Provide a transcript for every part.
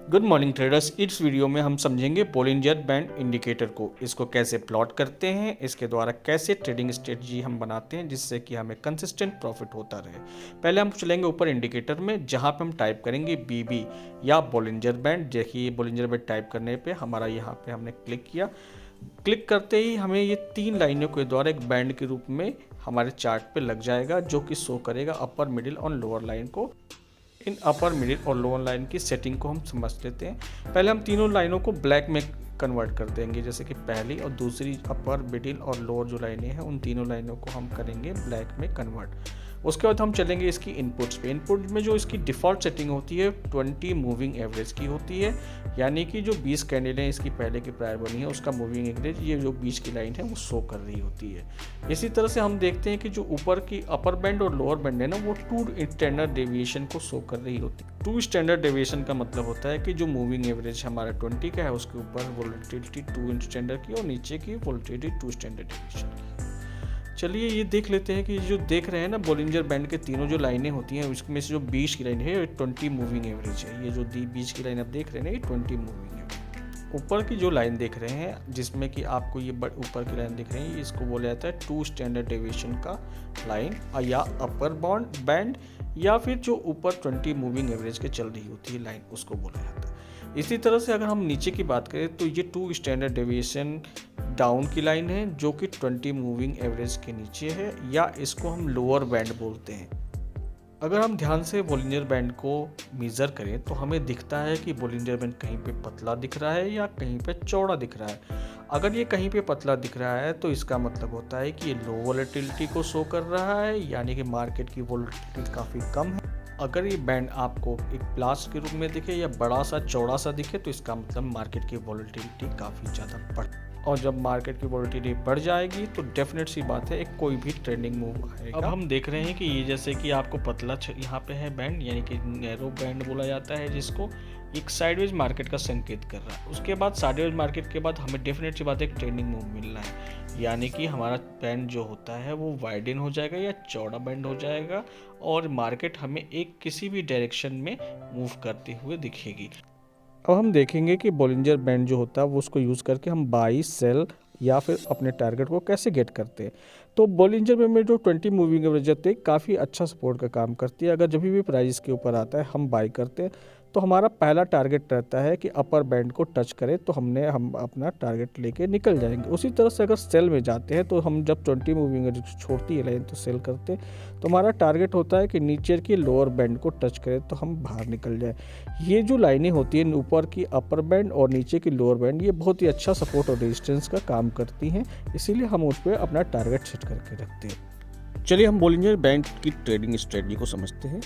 Good morning traders. इस video में हम समझेंगे बोलिंजर बैंड इंडिकेटर को, इसको कैसे प्लॉट करते हैं, इसके द्वारा कैसे ट्रेडिंग स्ट्रेटजी हम बनाते हैं जिससे कि हमें कंसिस्टेंट प्रॉफिट होता रहे। पहले हम चलेंगे ऊपर इंडिकेटर में, जहां पे हम टाइप करेंगे बीबी या बोलिंजर बैंड। देखिए बोलिंजर बैंड टाइप करने पे हमारा यहाँ पे हमने क्लिक किया। क्लिक करते ही हमें ये 3 लाइनों के द्वारा एक बैंड के रूप में हमारे चार्ट पे लग जाएगा, जो कि शो करेगा अपर मिडिल और लोअर लाइन को। इन अपर मिडिल और लोअर लाइन की सेटिंग को हम समझ लेते हैं। पहले हम तीनों लाइनों को ब्लैक में कन्वर्ट कर देंगे, जैसे कि पहली और दूसरी अपर मिडिल और लोअर जो लाइनें हैं उन तीनों लाइनों को हम करेंगे ब्लैक में कन्वर्ट। उसके बाद हम चलेंगे इसकी इनपुट्स पे। इनपुट में जो इसकी डिफ़ॉल्ट सेटिंग होती है 20 मूविंग एवरेज की होती है, यानी कि जो 20 कैंडल है इसकी पहले की प्रायर बनी है उसका मूविंग एवरेज ये जो बीच की लाइन है वो शो कर रही होती है। इसी तरह से हम देखते हैं कि जो ऊपर की अपर बैंड और लोअर बैंड है ना, वो 2 स्टैंडर्ड डेविएशन को शो कर रही होती है। 2 स्टैंडर्ड डेविएशन का मतलब होता है कि जो मूविंग एवरेज हमारा 20 का है उसके ऊपर वोलेटिलिटी 2 स्टैंडर्ड की और नीचे की वोलेटिलिटी 2 स्टैंडर्ड डेविएशन की। चलिए ये देख लेते हैं कि जो देख रहे हैं ना बोलिंजर बैंड के तीनों जो लाइनें होती हैं उसमें से जो बीच की लाइन है 20 मूविंग एवरेज है। ये जो बीच की लाइन आप देख रहे हैं ना ये 20 मूविंग है। ऊपर की जो लाइन देख रहे हैं जिसमें कि आपको ये ऊपर की लाइन दिख रही है, इसको बोला जाता है 2 स्टैंडर्ड डेविएशन का लाइन या अपर बैंड, या फिर जो ऊपर 20 मूविंग एवरेज के चल रही होती है लाइन उसको बोला जाता है। इसी तरह से अगर हम नीचे की बात करें तो ये 2 स्टैंडर्ड डेविएशन डाउन की लाइन है जो कि 20 मूविंग एवरेज के नीचे है, या इसको हम लोअर बैंड बोलते हैं। अगर हम ध्यान से बोलिंजर बैंड को मेज़र करें तो हमें दिखता है कि बोलिंजर बैंड कहीं पे पतला दिख रहा है या कहीं पे चौड़ा दिख रहा है। अगर ये कहीं पे पतला दिख रहा है तो इसका मतलब होता है कि ये लो वोलेटिलिटी को शो कर रहा है, यानी कि मार्केट की वोलेटिलिटी काफ़ी कम है। अगर ये बैंड आपको एक प्लास के रूप में दिखे या बड़ा सा चौड़ा सा दिखे तो इसका मतलब मार्केट की वोलेटिलिटी काफ़ी ज़्यादा बढ़, और जब मार्केट की वोलेटिलिटी बढ़ जाएगी तो डेफिनेट सी बात है एक कोई भी ट्रेंडिंग मूव आएगा। अब हम देख रहे हैं कि ये जैसे कि आपको पतला यहाँ पे है बैंड, यानी कि नैरो बैंड बोला जाता है, जिसको एक साइडवेज मार्केट का संकेत कर रहा है। उसके बाद साइडवेज मार्केट के बाद हमें डेफिनेट सी बात है एक ट्रेंडिंग मूव मिलना है, यानी कि हमारा बैंड जो होता है वो वाइडन हो जाएगा या चौड़ा बैंड हो जाएगा और मार्केट हमें एक किसी भी डायरेक्शन में मूव करते हुए दिखेगी। अब हम देखेंगे कि बोलिंजर बैंड जो होता है वो उसको यूज़ करके हम बाई सेल या फिर अपने टारगेट को कैसे गेट करते हैं। तो बोलिंजर बैंड में जो 20 मूविंग एवरेज होती है काफ़ी अच्छा सपोर्ट का काम करती है। अगर जब भी प्राइस के ऊपर आता है हम बाई करते हैं तो हमारा पहला टारगेट रहता है कि अपर बैंड को टच करे तो हम अपना टारगेट लेके निकल जाएंगे। उसी तरह से अगर सेल में जाते हैं तो हम जब 20 मूविंग एवरेज छोड़ती है लाइन तो सेल करते हैं तो हमारा टारगेट होता है कि नीचे की लोअर बैंड को टच करे तो हम बाहर निकल जाए। ये जो लाइनें होती हैं ऊपर की अपर बैंड और नीचे की लोअर बैंड, ये बहुत ही अच्छा सपोर्ट और रेजिस्टेंस का काम करती हैं, इसीलिए हम उस पर अपना टारगेट सेट करके रखते हैं। चलिए हम बोलिंजर बैंड की ट्रेडिंग स्ट्रेटजी को समझते हैं।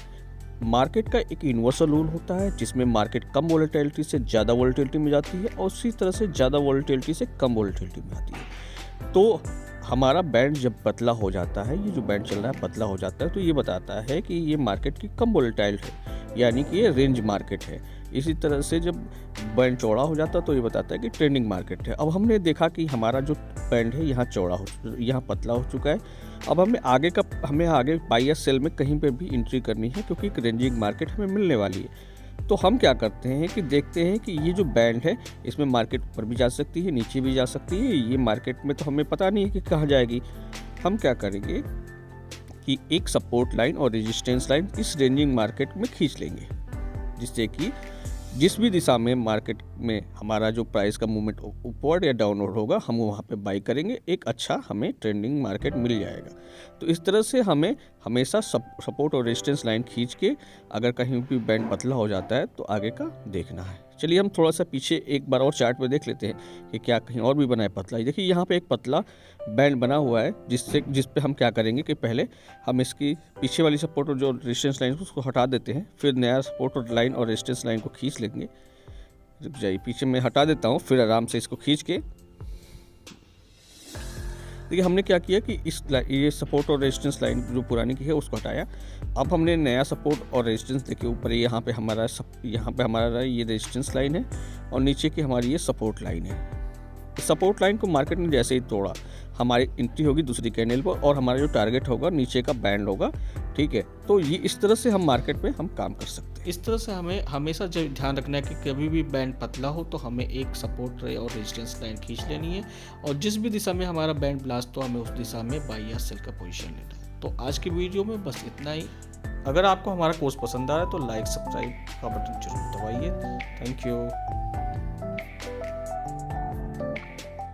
मार्केट का एक यूनिवर्सल रूल होता है जिसमें मार्केट कम वोलेटिलिटी से ज़्यादा वोलेटिलिटी में जाती है और उसी तरह से ज़्यादा वोलेटिलिटी से कम वोलेटिलिटी में आती है। तो हमारा बैंड जब पतला हो जाता है, ये जो बैंड चल रहा है पतला हो जाता है, तो ये बताता है कि ये मार्केट की कम वोलेटाइल है, यानी कि ये रेंज मार्केट है। इसी तरह से जब बैंड चौड़ा हो जाता है तो ये बताता है कि ट्रेंडिंग मार्केट है। अब हमने देखा कि हमारा जो बैंड है यहाँ पतला हो चुका है। अब हमें आगे बाई या सेल में कहीं पे भी एंट्री करनी है, क्योंकि एक रेंजिंग मार्केट हमें मिलने वाली है। तो हम क्या करते हैं कि देखते हैं कि ये जो बैंड है इसमें मार्केट ऊपर भी जा सकती है, नीचे भी जा सकती है। ये मार्केट में तो हमें पता नहीं है कि कहाँ जाएगी। हम क्या करेंगे कि एक सपोर्ट लाइन और रेजिस्टेंस लाइन इस रेंजिंग मार्केट में खींच लेंगे, जिससे कि जिस भी दिशा में मार्केट में हमारा जो प्राइस का मूवमेंट ऊपर या डाउनवर्ड होगा हम वहाँ पे बाई करेंगे, एक अच्छा हमें ट्रेंडिंग मार्केट मिल जाएगा। तो इस तरह से हमें हमेशा सपोर्ट और रेजिस्टेंस लाइन खींच के अगर कहीं भी बैंड पतला हो जाता है तो आगे का देखना है। चलिए हम थोड़ा सा पीछे एक बार और चार्ट पे देख लेते हैं कि क्या कहीं और भी बना है पतला। देखिए यहाँ पे एक पतला बैंड बना हुआ है जिस पे हम क्या करेंगे कि पहले हम इसकी पीछे वाली सपोर्ट और जो रेजिस्टेंस लाइन उसको हटा देते हैं, फिर नया सपोर्ट और लाइन और रेजिस्टेंस लाइन को खींच लेंगे। रुक जाइए, पीछे मैं हटा देता हूँ, फिर आराम से इसको खींच के देखिए हमने क्या किया कि ये सपोर्ट और रेजिस्टेंस लाइन जो पुरानी की है उसको हटाया। अब हमने नया सपोर्ट और रेजिस्टेंस देखिए ऊपर यहाँ पे हमारा ये रेजिस्टेंस लाइन है और नीचे की हमारी ये सपोर्ट लाइन है। सपोर्ट लाइन को मार्केट ने जैसे ही तोड़ा हमारी एंट्री होगी दूसरी कैंडल पर और हमारा जो टारगेट होगा नीचे का बैंड होगा ठीक है, तो ये इस तरह से हम मार्केट में हम काम कर सकते हैं। इस तरह से हमें हमेशा जब ध्यान रखना है कि कभी भी बैंड पतला हो तो हमें एक सपोर्ट रे और रेजिस्टेंस लाइन खींच लेनी है, और जिस भी दिशा में हमारा बैंड ब्लास्ट हो हमें उस दिशा में बाई या सेल का पोजीशन लेना है। तो आज की वीडियो में बस इतना ही। अगर आपको हमारा कोर्स पसंद आया तो लाइक सब्सक्राइब का बटन जरूर दबाइए। Thank you.